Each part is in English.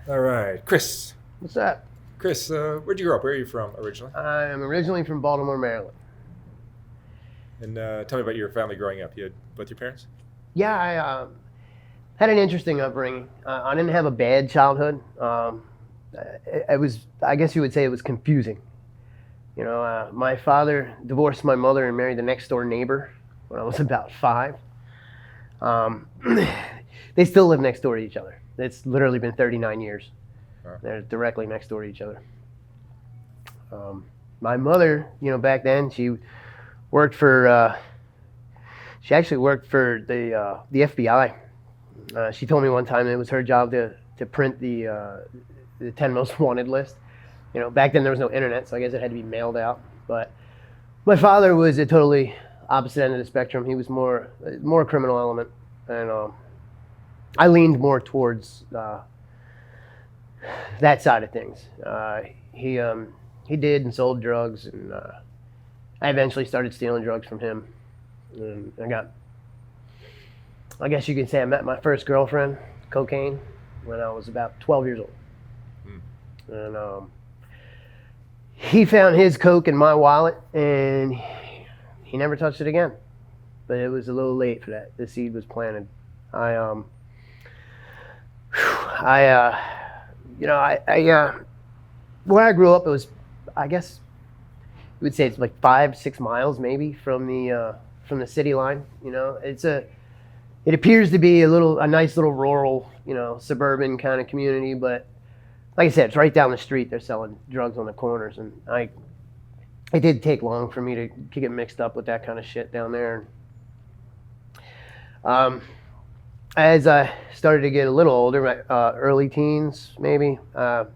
All right, Chris. What's that? Chris, where'd you grow up? Where are you from originally? I'm originally from Baltimore, Maryland. And tell me about your family growing up. You had both your parents? Yeah, I had an interesting upbringing. I didn't have a bad childhood. It was, I guess you would say, it was confusing. You know, my father divorced my mother and married the next door neighbor when I was about 5. They still live next door to each other. It's literally been 39 years. Wow. They're directly next door to each other. My mother, back then she worked for. She actually worked for the FBI. She told me one time it was her job to print the 10 most wanted list. Back then there was no internet, so I guess it had to be mailed out. But my father was a totally opposite end of the spectrum. He was more criminal element, and I leaned more towards that side of things. He did and sold drugs, and I eventually started stealing drugs from him. And I guess you could say I met my first girlfriend, cocaine, when I was about 12 years old. And he found his coke in my wallet, and he never touched it again. But it was a little late for that. The seed was planted. Where I grew up, it was, I guess, you would say it's like 5-6 miles maybe from the city line. It appears to be a nice little rural, suburban kind of community, but like I said, it's right down the street. They're selling drugs on the corners, and it did take long for me to get mixed up with that kind of shit down there. As I started to get a little older, my early teens maybe, the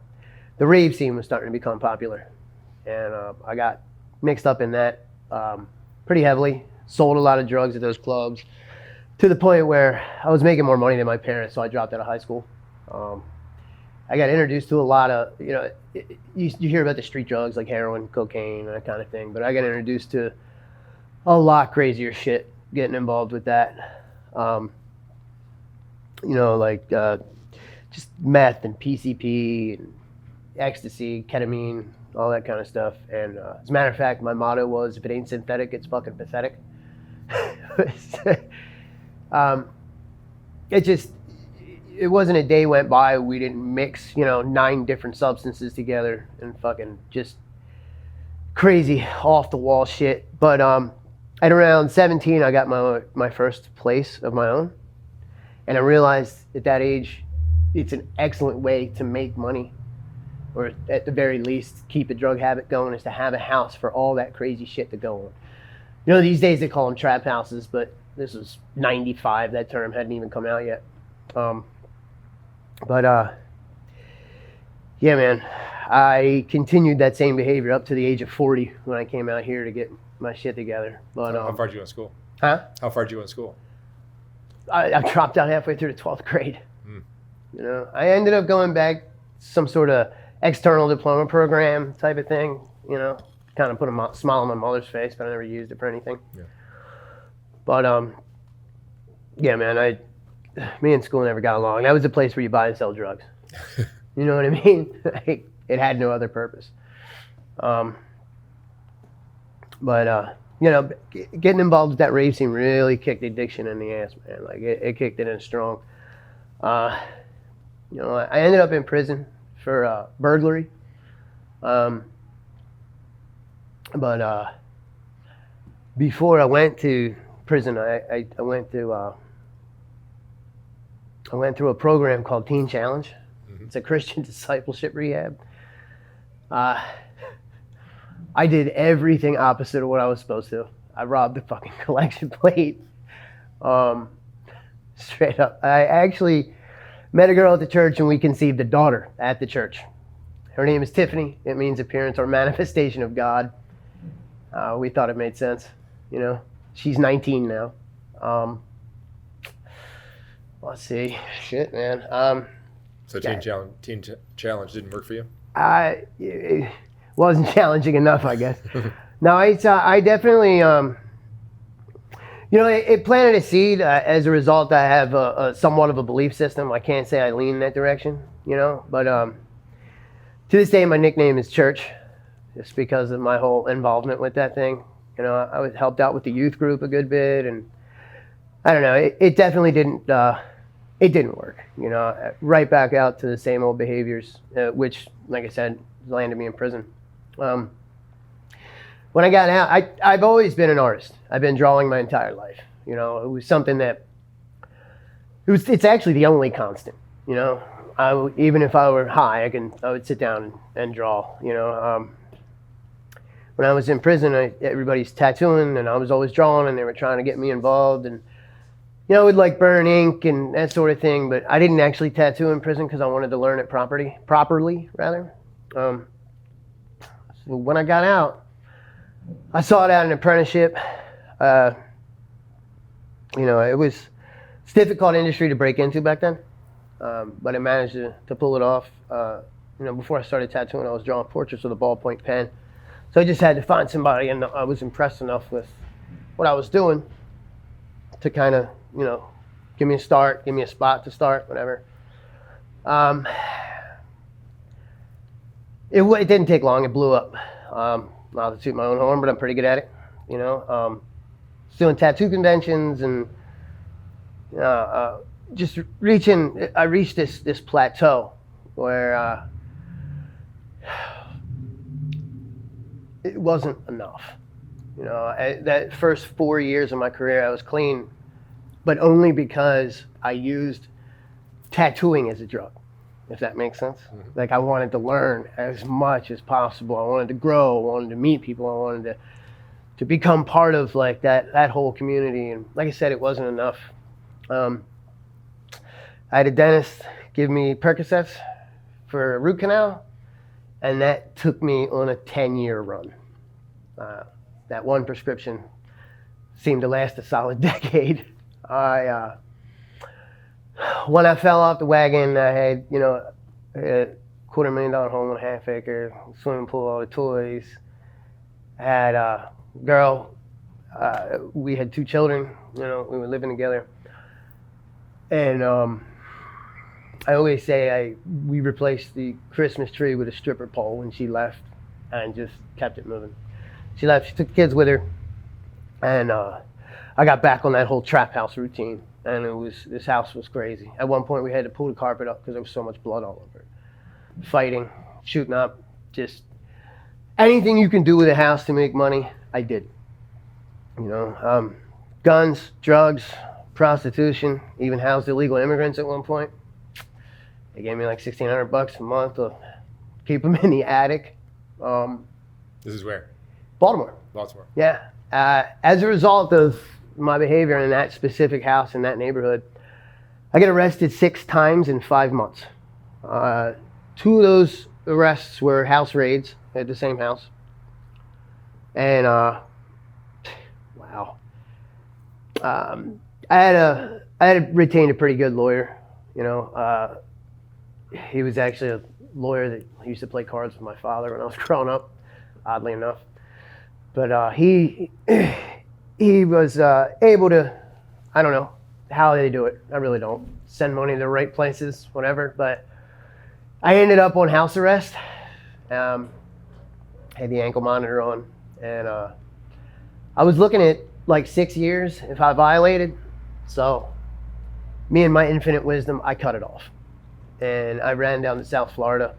rave scene was starting to become popular, and I got mixed up in that pretty heavily. Sold a lot of drugs at those clubs to the point where I was making more money than my parents, so I dropped out of high school. I got introduced to a lot of, you hear about the street drugs like heroin, cocaine, that kind of thing, but I got introduced to a lot crazier shit getting involved with that. Just meth and PCP and ecstasy, ketamine, all that kind of stuff. And as a matter of fact, my motto was, if it ain't synthetic, it's fucking pathetic. It wasn't a day went by we didn't mix 9 different substances together and fucking just crazy off the wall shit. But at around 17 I got my first place of my own, and I realized at that age it's an excellent way to make money, or at the very least keep a drug habit going, is to have a house for all that crazy shit to go on. These days they call them trap houses, but this was 95. That term hadn't even come out yet. Yeah, man, I continued that same behavior up to the age of 40 when I came out here to get my shit together. But How far did you go in school? Huh? How far did you go in school? I dropped out halfway through the 12th grade. I ended up going back some sort of external diploma program type of thing, kind of put a smile on my mother's face, but I never used it for anything. Yeah. But yeah, man, me and school never got along. That was the place where you buy and sell drugs. You know what I mean? It had no other purpose. Getting involved with that rave scene really kicked addiction in the ass, man. Like it kicked it in strong. I ended up in prison for burglary. Before I went to prison, I went through a program called Teen Challenge. It's a Christian discipleship rehab. I did everything opposite of what I was supposed to. I robbed the fucking collection plate. Straight up. I actually met a girl at the church, and we conceived a daughter at the church. Her name is Tiffany. It means appearance or manifestation of God. We thought it made sense. She's 19 now. Let's see. Shit, man. So Teen Challenge didn't work for you? It wasn't challenging enough, I guess. No, I definitely, You know, it planted a seed. As a result, I have a somewhat of a belief system. I can't say I lean in that direction, you know, but to this day, my nickname is Church, just because of my whole involvement with that thing. You know, I was helped out with the youth group a good bit, and I don't know, it definitely didn't work. You know, right back out to the same old behaviors, which, like I said, landed me in prison. When I got out, I've always been an artist. I've been drawing my entire life. You know, it was something that it's actually the only constant. You know, even if I were high, I would sit down and draw. You know, when I was in prison, everybody's tattooing, and I was always drawing, and they were trying to get me involved, and you know, I would like burn ink and that sort of thing. But I didn't actually tattoo in prison because I wanted to learn it properly rather. So when I got out, I sought out an apprenticeship. You know, it's a difficult industry to break into back then, but I managed to pull it off. You know, before I started tattooing, I was drawing portraits with a ballpoint pen. So I just had to find somebody, and I was impressed enough with what I was doing to kind of, you know, give me a start, give me a spot to start, whatever. It didn't take long. It blew up. Not to toot my own horn, but I'm pretty good at it. You know, doing tattoo conventions and just reaching. I reached this plateau where it wasn't enough. You know, that first 4 years of my career, I was clean, but only because I used tattooing as a drug, if that makes sense. Mm-hmm. Like, I wanted to learn as much as possible. I wanted to grow. I wanted to meet people. I wanted to become part of like that whole community. And like I said, it wasn't enough. I had a dentist give me Percocets for a root canal, and that took me on a 10-year run. That one prescription seemed to last a solid decade. When I fell off the wagon, I had, you know, a $250,000 home on a half acre, swimming pool, all the toys. I had a girl. We had 2 children. You know, we were living together. And I always say we replaced the Christmas tree with a stripper pole when she left, and just kept it moving. She left. She took the kids with her, and I got back on that whole trap house routine. And this house was crazy. At one point, we had to pull the carpet up because there was so much blood all over it. Fighting, shooting up, just anything you can do with a house to make money, I did. You know, guns, drugs, prostitution, even housed illegal immigrants at one point. They gave me like $1,600 a month to keep them in the attic. This is where? Baltimore. Baltimore. Yeah. As a result of my behavior in that specific house in that neighborhood, I got arrested 6 times in 5 months. 2 of those arrests were house raids at the same house. And wow. I had retained a pretty good lawyer. You know, he was actually a lawyer that used to play cards with my father when I was growing up, oddly enough. But he was able to, I don't know how they do it. I really don't. Send money to the right places, whatever. But I ended up on house arrest. Had the ankle monitor on. And I was looking at like 6 years if I violated. So me and my infinite wisdom, I cut it off. And I ran down to South Florida.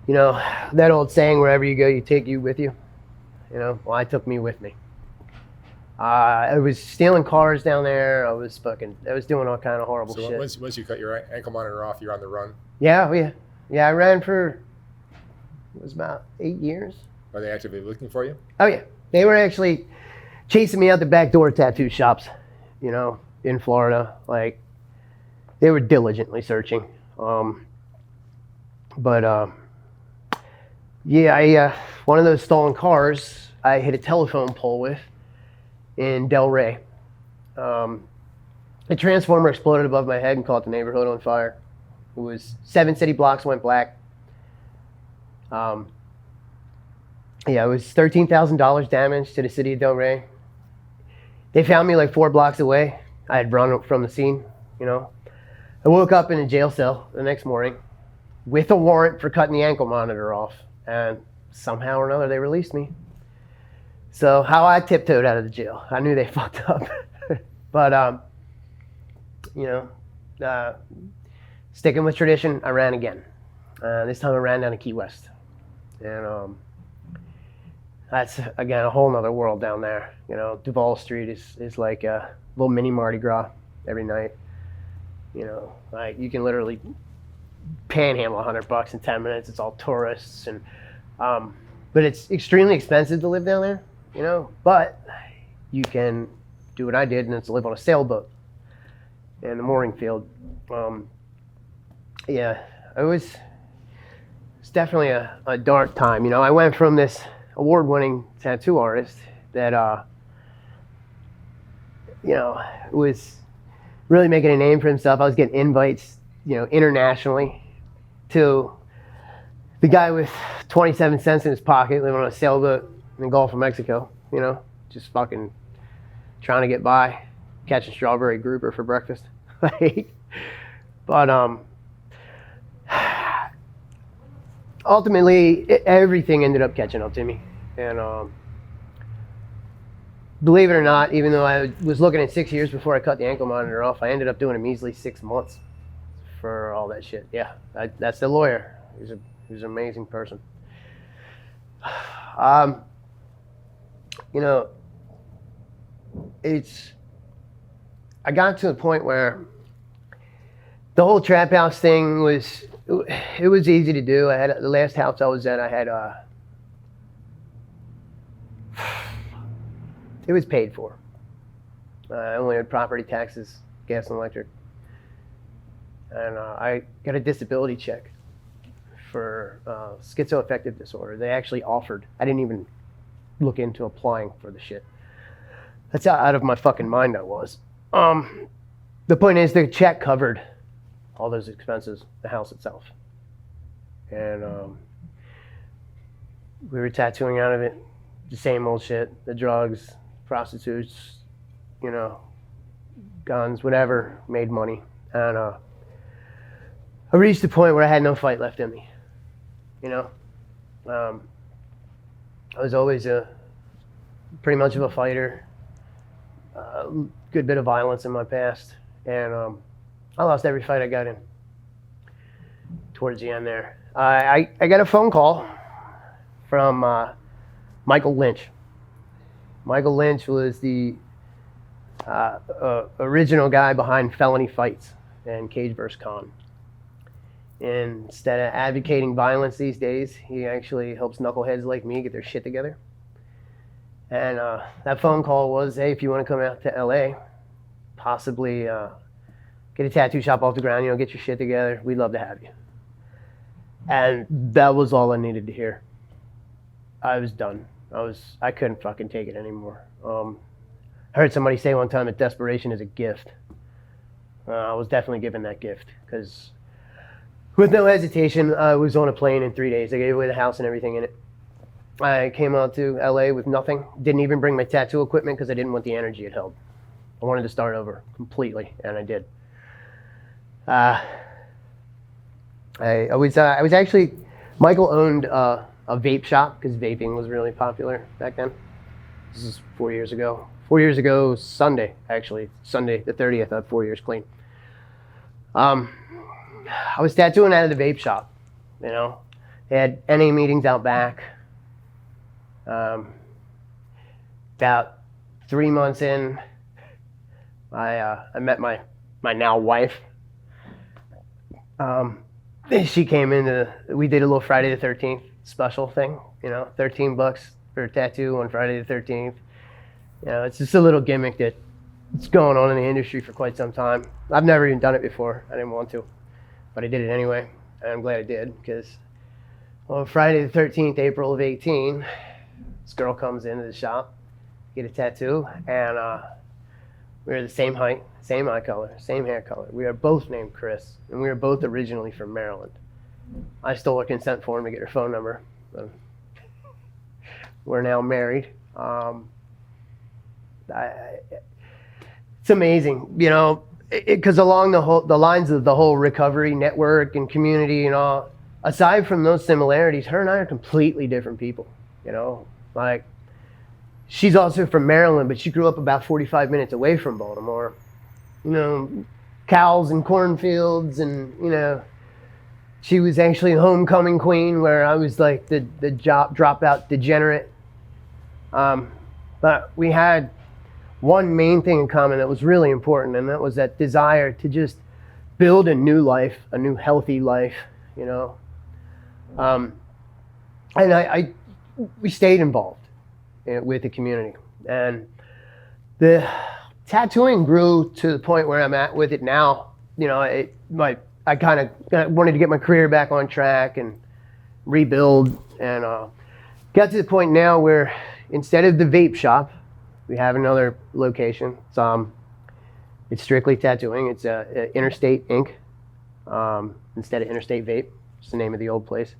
You know, that old saying, wherever you go, you take you with you. You know, well, I took me with me. I was stealing cars down there. I was doing all kind of horrible shit. So once you cut your ankle monitor off, you're on the run? Yeah. I ran for, it was about 8 years. Are they actively looking for you? Oh, yeah. They were actually chasing me out the back door of tattoo shops, you know, in Florida. Like, they were diligently searching. Yeah, one of those stolen cars, I hit a telephone pole with in Delray. A transformer exploded above my head and caught the neighborhood on fire. It was 7 city blocks went black. It was $13,000 damage to the city of Delray. They found me like 4 blocks away. I had run from the scene, you know. I woke up in a jail cell the next morning with a warrant for cutting the ankle monitor off, and somehow or another they released me. So how I tiptoed out of the jail, I knew they fucked up. But, sticking with tradition, I ran again. This time I ran down to Key West. And that's, again, a whole nother world down there. You know, Duval Street is like a little mini Mardi Gras every night. You know, like you can literally panhandle $100 in 10 minutes. It's all tourists. And but it's extremely expensive to live down there, you know. But you can do what I did, and it's live on a sailboat in the mooring field. It's definitely a dark time. You know, I went from this award-winning tattoo artist that, was really making a name for himself. I was getting invites, you know, internationally, to the guy with 27 cents in his pocket, living on a sailboat in the Gulf of Mexico, you know, just fucking trying to get by, catching strawberry grouper for breakfast. But ultimately, everything ended up catching up to me. And believe it or not, even though I was looking at 6 years before I cut the ankle monitor off, I ended up doing a measly 6 months for all that shit. Yeah, that's the lawyer. He's an amazing person. You know, I got to a point where the whole trap house thing was easy to do. I had the last house I was at, it was paid for. I only had property taxes, gas and electric. And I got a disability check for schizoaffective disorder. They actually offered. I didn't even look into applying for the shit. That's how out of my fucking mind I was. The point is, the check covered all those expenses, the house itself. And we were tattooing out of it, the same old shit, the drugs, prostitutes, you know, guns, whatever, made money. And I reached the point where I had no fight left in me, you know. I was always pretty much of a fighter, good bit of violence in my past, and I lost every fight I got in towards the end there. I got a phone call from Michael Lynch. Michael Lynch was the original guy behind Felony Fights and Cage vs. Con. And instead of advocating violence these days, he actually helps knuckleheads like me get their shit together. And that phone call was, hey, if you want to come out to LA, possibly get a tattoo shop off the ground, you know, get your shit together, we'd love to have you. And that was all I needed to hear. I was done. I couldn't fucking take it anymore. I heard somebody say one time that desperation is a gift. I was definitely given that gift, because with no hesitation, I was on a plane in 3 days. I gave away the house and everything in it. I came out to LA with nothing. Didn't even bring my tattoo equipment because I didn't want the energy it held. I wanted to start over completely, and I did. I was actually, Michael owned a vape shop because vaping was really popular back then. This is 4 years ago. 4 years ago, Sunday, actually. Sunday the 30th, I had 4 years clean. I was tattooing out of the vape shop, you know. They had NA meetings out back. About 3 months in, I met my now wife. She came in, we did a little Friday the 13th special thing, you know, $13 for a tattoo on Friday the 13th. You know, it's just a little gimmick that's going on in the industry for quite some time. I've never even done it before. I didn't want to, but I did it anyway, and I'm glad I did, because on Friday the 13th, April of 18, this girl comes into the shop, get a tattoo, and we're the same height, same eye color, same hair color. We are both named Chris, and we are both originally from Maryland. I stole her consent form to get her phone number. We're now married. It's amazing, you know, because along the lines of the whole recovery network and community and all, aside from those similarities, her and I are completely different people, you know. Like, she's also from Maryland, but she grew up about 45 minutes away from Baltimore. You know, cows and cornfields, and, you know, she was actually a homecoming queen, where I was like the dropout degenerate. But we had one main thing in common that was really important, and that was that desire to just build a new life, a new healthy life, you know. And we stayed involved with the community, and the tattooing grew to the point where I'm at with it now. You know, I kind of wanted to get my career back on track and rebuild, and got to the point now where instead of the vape shop, we have another location. It's strictly tattooing. It's Interstate Ink instead of Interstate Vape. It's the name of the old place.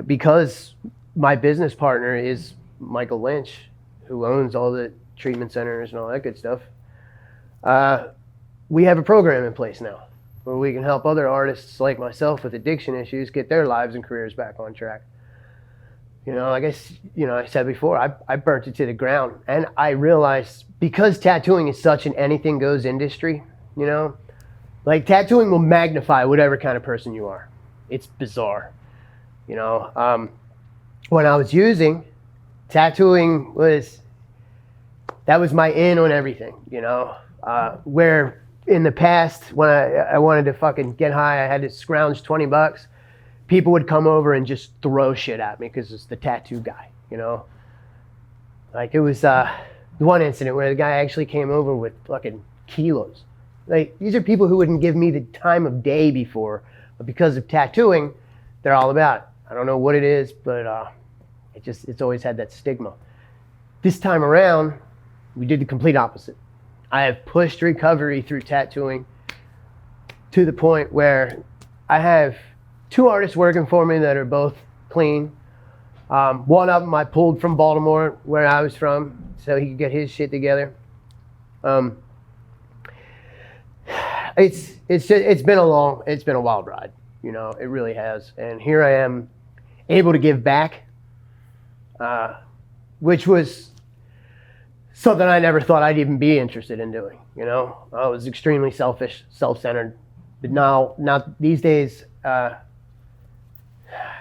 Because my business partner is Michael Lynch, who owns all the treatment centers and all that good stuff. We have a program in place now where we can help other artists like myself with addiction issues get their lives and careers back on track. You know, I guess, you know, I said before, I burnt it to the ground, and I realized because tattooing is such an anything goes industry, you know, like tattooing will magnify whatever kind of person you are. It's bizarre. You know, when I was using, tattooing was my in on everything, you know, where in the past when I wanted to fucking get high, I had to scrounge $20. People would come over and just throw shit at me because it's the tattoo guy, you know. Like, it was one incident where the guy actually came over with fucking kilos. Like, these are people who wouldn't give me the time of day before, but because of tattooing, they're all about it. I don't know what it is, but it's always had that stigma. This time around, we did the complete opposite. I have pushed recovery through tattooing to the point where I have 2 artists working for me that are both clean. One of them I pulled from Baltimore, where I was from, so he could get his shit together. It's been a wild ride, you know. It really has. And here I am, able to give back, which was something I never thought I'd even be interested in doing. You know, I was extremely selfish, self-centered. But now these days,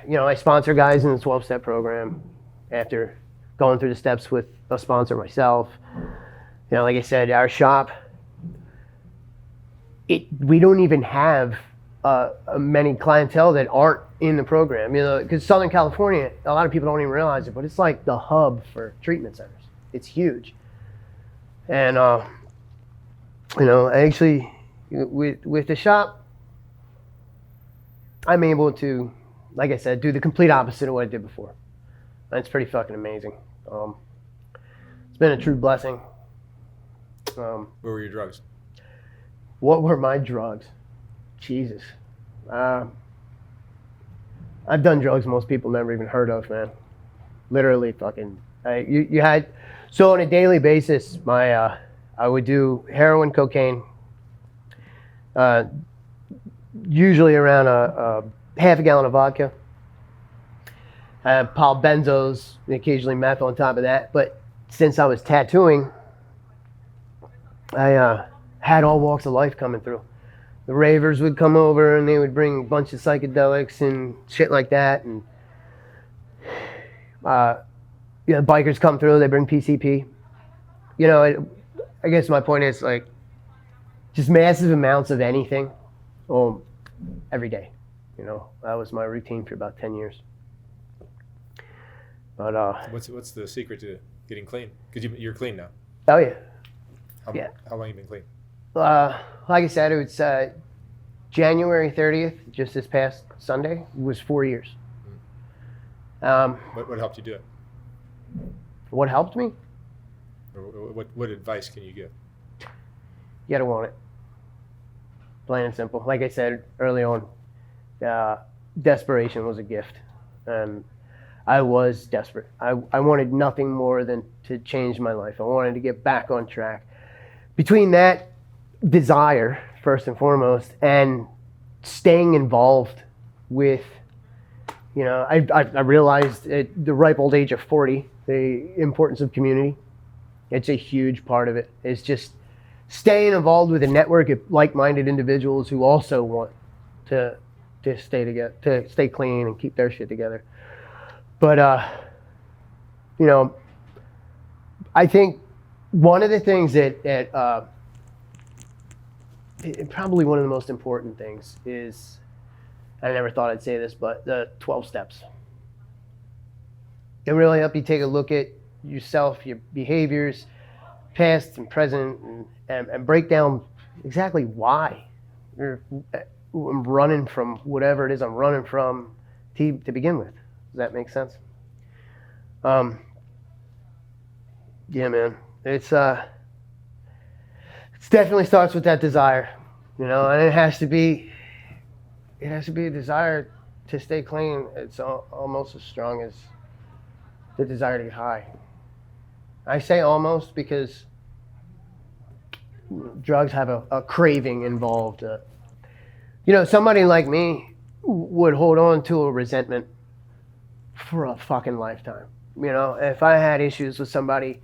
you know, I sponsor guys in the 12-step program after going through the steps with a sponsor myself. You know, like I said, our shop, we don't even have many clientele that aren't in the program. You know, because Southern California, a lot of people don't even realize it, but it's like the hub for treatment centers. It's huge. And, you know, actually, with the shop, I'm able to, like I said, do the complete opposite of what I did before. And it's pretty fucking amazing. It's been a true blessing. What were your drugs? What were my drugs? Jesus. I've done drugs most people never even heard of, man. Literally fucking. You had, so on a daily basis, I would do heroin, cocaine, usually around a half a gallon of vodka. Pile benzos, and occasionally meth on top of that. But since I was tattooing, I had all walks of life coming through. The ravers would come over and they would bring a bunch of psychedelics and shit like that. And you know, bikers come through, they bring PCP. You know, I guess my point is, like, just massive amounts of anything, every day. You know, that was my routine for about 10 years. But what's the secret to getting clean? Because you're clean now. Oh yeah. How long have you been clean? Like I said, it was January 30th, just this past Sunday, was 4 years. What helped you do it? What helped me? Or what advice can you give? You gotta want it. Plain and simple. Like I said early on, desperation was a gift. And I was desperate. I wanted nothing more than to change my life. I wanted to get back on track. Between that desire, first and foremost, and staying involved with, I realized at the ripe old age of 40, the importance of community. It's a huge part of it. It's just staying involved with a network of like-minded individuals who also want to stay together, to stay clean and keep their shit together. But I think one of the things that probably one of the most important things is, I never thought I'd say this, but the 12 steps. It really help you take a look at yourself, your behaviors, past and present, and break down exactly why I'm running from whatever it is I'm running from to begin with. Does that make sense? Yeah, man. It definitely starts with that desire, and it has to be a desire to stay clean. It's almost as strong as the desire to get high. I say almost because drugs have a craving involved. Somebody like me would hold on to a resentment for a fucking lifetime. If I had issues with somebody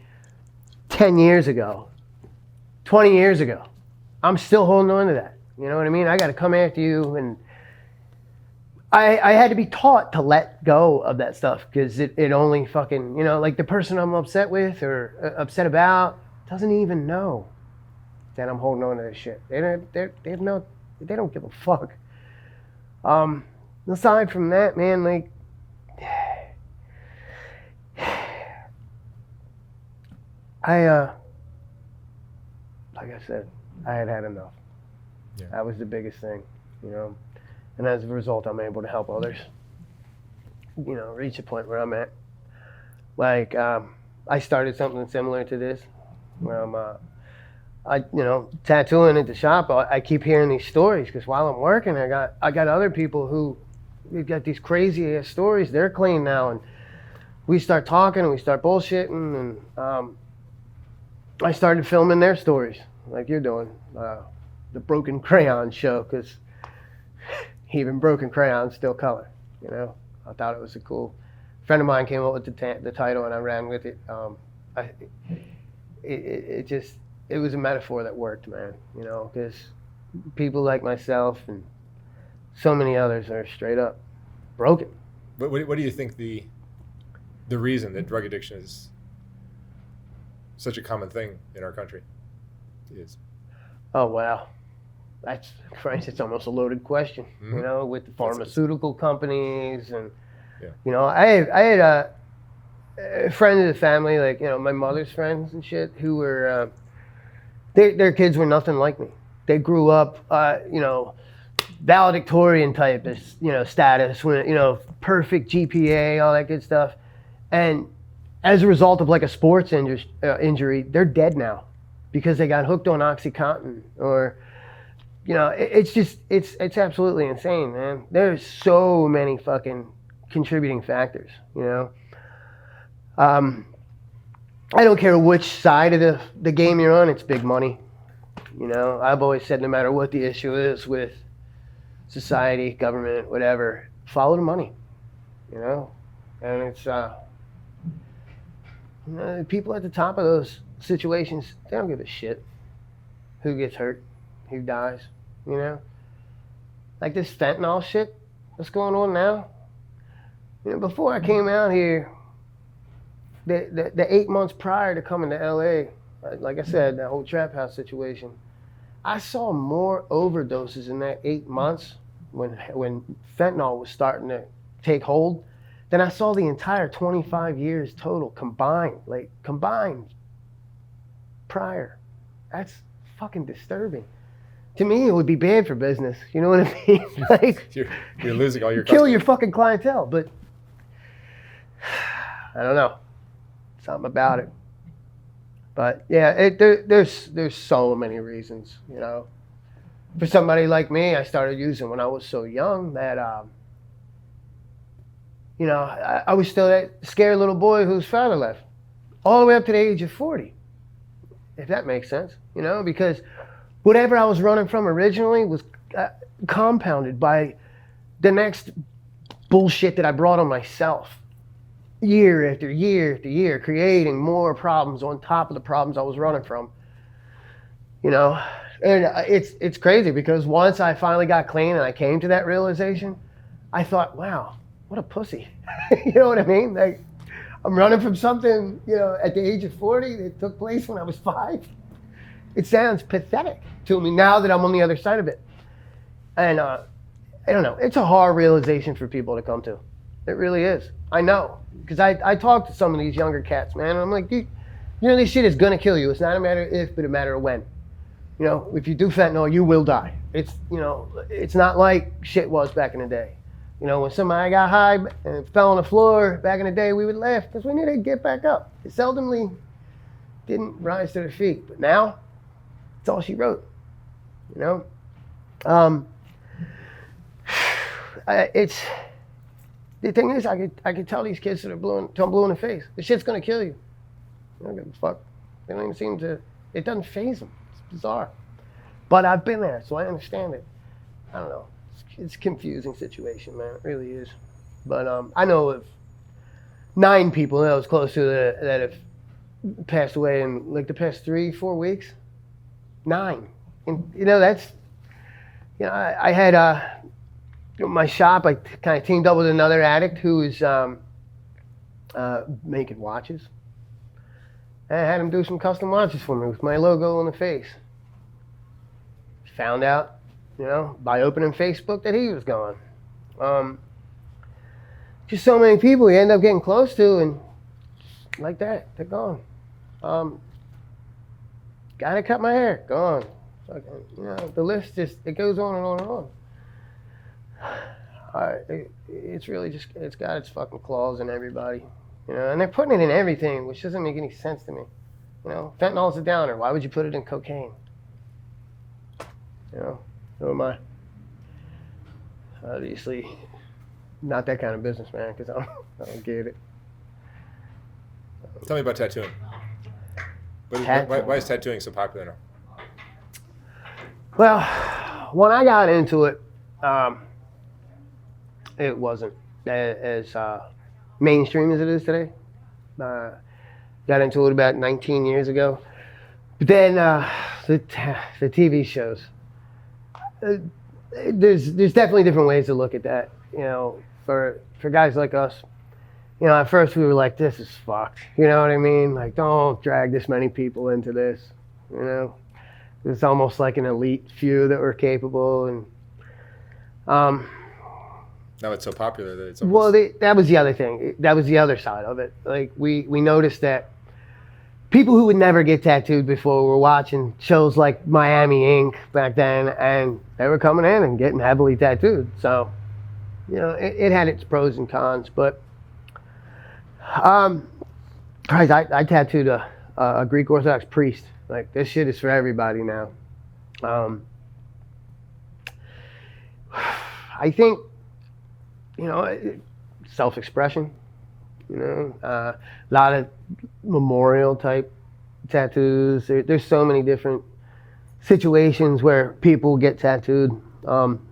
10 years ago, 20 years ago, I'm still holding on to that. You know what I mean? I got to come after you, and I had to be taught to let go of that stuff, because it only fucking, like the person I'm upset with or upset about doesn't even know that I'm holding on to this shit. They don't give a fuck. Aside from that, man, like like I said, I had enough. Yeah. That was the biggest thing, and as a result, I'm able to help others, reach a point where I'm at. Like, I started something similar to this, where I'm, tattooing at the shop. I keep hearing these stories, because while I'm working, I got other people who, we've got these crazy ass stories. They're clean now, and we start talking and we start bullshitting, and I started filming their stories, like you're doing, the Broken Crayon show, because even broken crayons still color. I thought it was a cool. A friend of mine came up with the title, and I ran with it. It was a metaphor that worked, man. Because people like myself and so many others are straight up broken. But what do you think the reason that drug addiction is such a common thing in our country is? Oh, wow. That's, Christ, it's almost a loaded question, with the pharmaceutical companies. And, I had a friend of the family, like, my mother's friends and shit, who were, their kids were nothing like me. They grew up, valedictorian type, status, perfect GPA, all that good stuff. And as a result of like a sports injury, they're dead now because they got hooked on OxyContin, or, it's absolutely insane, man. There's so many fucking contributing factors, I don't care which side of the game you're on, it's big money. I've always said no matter what the issue is with society, government, whatever, follow the money, and it's, people at the top of those situations, they don't give a shit who gets hurt, who dies, like this fentanyl shit that's going on now. Before I came out here, the 8 months prior to coming to LA, like I said, that whole trap house situation, I saw more overdoses in that 8 months when fentanyl was starting to take hold than I saw the entire 25 years total combined prior. That's fucking disturbing. To me, it would be bad for business. You know what I mean? Like, you're losing all your kill customers. your fucking clientele, but I don't know. Something about it. But yeah, there's so many reasons, For somebody like me, I started using when I was so young that, You know, I was still that scared little boy whose father left, all the way up to the age of 40, if that makes sense. You know, because whatever I was running from originally was compounded by the next bullshit that I brought on myself. Year after year after year, creating more problems on top of the problems I was running from. You know, and it's crazy because once I finally got clean and I came to that realization, I thought, wow, what a pussy. You know what I mean? Like, I'm running from something, you know, at the age of 40 that took place when I was 5. It sounds pathetic to me now that I'm on the other side of it. And I don't know, it's a hard realization for people to come to. It really is. I know, because I talk to some of these younger cats, man, and I'm like, dude, you know, this shit is gonna kill you. It's not a matter of if, but a matter of when. You know, if you do fentanyl, you will die. It's, you know, it's not like shit was back in the day. You know, when somebody got high and fell on the floor back in the day, we would laugh because we knew they'd get back up. It seldomly didn't rise to their feet, but now it's all she wrote. You know, it's. The thing is, I could tell these kids that are blue in the face, this shit's gonna kill you. I don't give a fuck. They don't even seem to, it doesn't faze them. It's bizarre. But I've been there, so I understand it. I don't know. It's a confusing situation, man. It really is. But I know of 9 people that I was close to that have passed away in like the past 3-4 weeks. 9. And, you know, that's, you know, I had my shop, I kind of teamed up with another addict who is making watches. And I had him do some custom watches for me with my logo on the face. Found out, you know, by opening Facebook that he was gone. Just so many people you end up getting close to, and like that, they're gone. Gotta cut my hair, gone. Fucking, you know, the list just, it goes on and on and on. It's really just, it's got its fucking claws in everybody, you know, and they're putting it in everything, which doesn't make any sense to me. You know, fentanyl's a downer. Why would you put it in cocaine? You know, who am I? Obviously, not that kind of businessman, because I don't get it. Tell me about tattooing. Why is tattooing so popular now? Well, when I got into it, it wasn't as mainstream as it is today. Got into it about 19 years ago. But then the TV shows. There's definitely different ways to look at that. You know, for guys like us, you know, at first we were like, this is fucked. You know what I mean? Like, don't drag this many people into this. You know, it's almost like an elite few that were capable. And now it's so popular that it's almost... Well, that was the other thing. That was the other side of it. Like, we noticed that people who would never get tattooed before were watching shows like Miami Ink back then, and they were coming in and getting heavily tattooed. So, you know, it had its pros and cons. But, Christ, I tattooed a Greek Orthodox priest. Like, this shit is for everybody now. I think, you know, self-expression, you know, a lot of memorial type tattoos. There's so many different situations where people get tattooed. I'm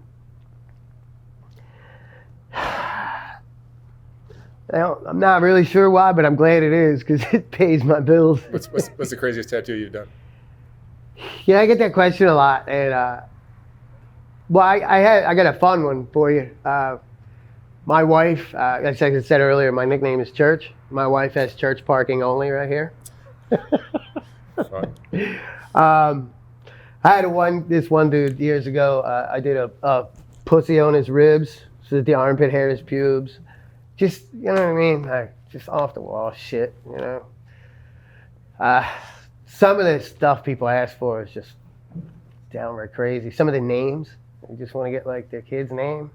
not really sure why, but I'm glad it is because it pays my bills. What's the craziest tattoo you've done? Yeah, I get that question a lot, and well, I got a fun one for you. My wife, as I said earlier, my nickname is Church. My wife has church parking only right here. I had this one dude years ago. I did a pussy on his ribs, so that the armpit hair is pubes. Just, you know what I mean? Like, just off the wall shit, you know. Some of the stuff people ask for is just downright crazy. Some of the names, they just want to get like their kid's name.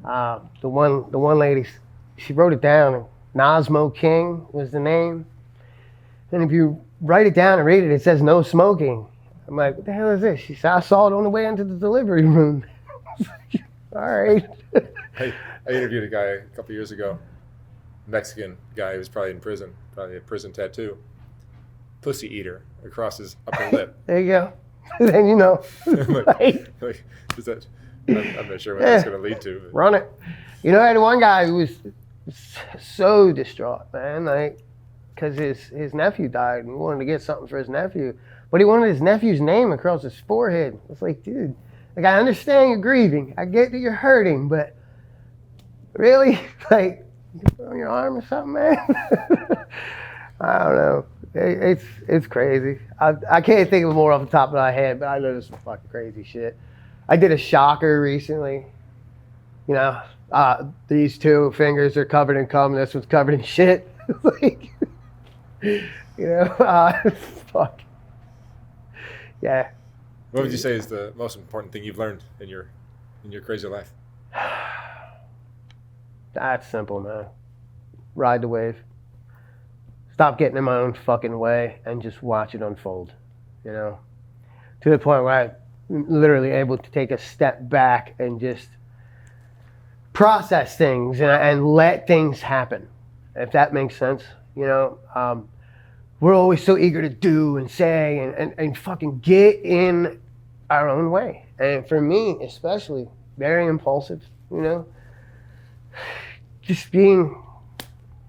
The one lady, she wrote it down. Nosmo King was the name. And if you write it down and read it, it says no smoking. I'm like, what the hell is this? She said, I saw it on the way into the delivery room. All right. I interviewed a guy a couple years ago, Mexican guy who was probably in prison, probably a prison tattoo, pussy eater across his upper lip. There you go. Then you know. Right? Like, is that? I'm not sure what that's going to lead to. But. Run it. You know, I had one guy who was so distraught, man, like, because his nephew died and he wanted to get something for his nephew, but he wanted his nephew's name across his forehead. It's like, dude, like, I understand you're grieving. I get that you're hurting, but really, like, you put on your arm or something, man? I don't know. It's crazy. I can't think of more off the top of my head, but I know there's some fucking crazy shit. I did a shocker recently. You know, these two fingers are covered in cum, and this one's covered in shit. Like, you know, fuck. Yeah. What would you say is the most important thing you've learned in your crazy life? That's simple, man. Ride the wave. Stop getting in my own fucking way and just watch it unfold. You know, to the point where I'm literally able to take a step back and just process things and let things happen, if that makes sense. You know, we're always so eager to do and say and fucking get in our own way. And for me, especially, very impulsive, you know, just being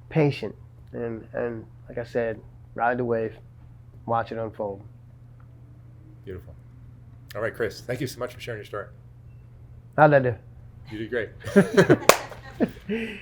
patient and like I said, ride the wave, watch it unfold. Beautiful. All right, Chris, thank you so much for sharing your story. How'd I do? You did great.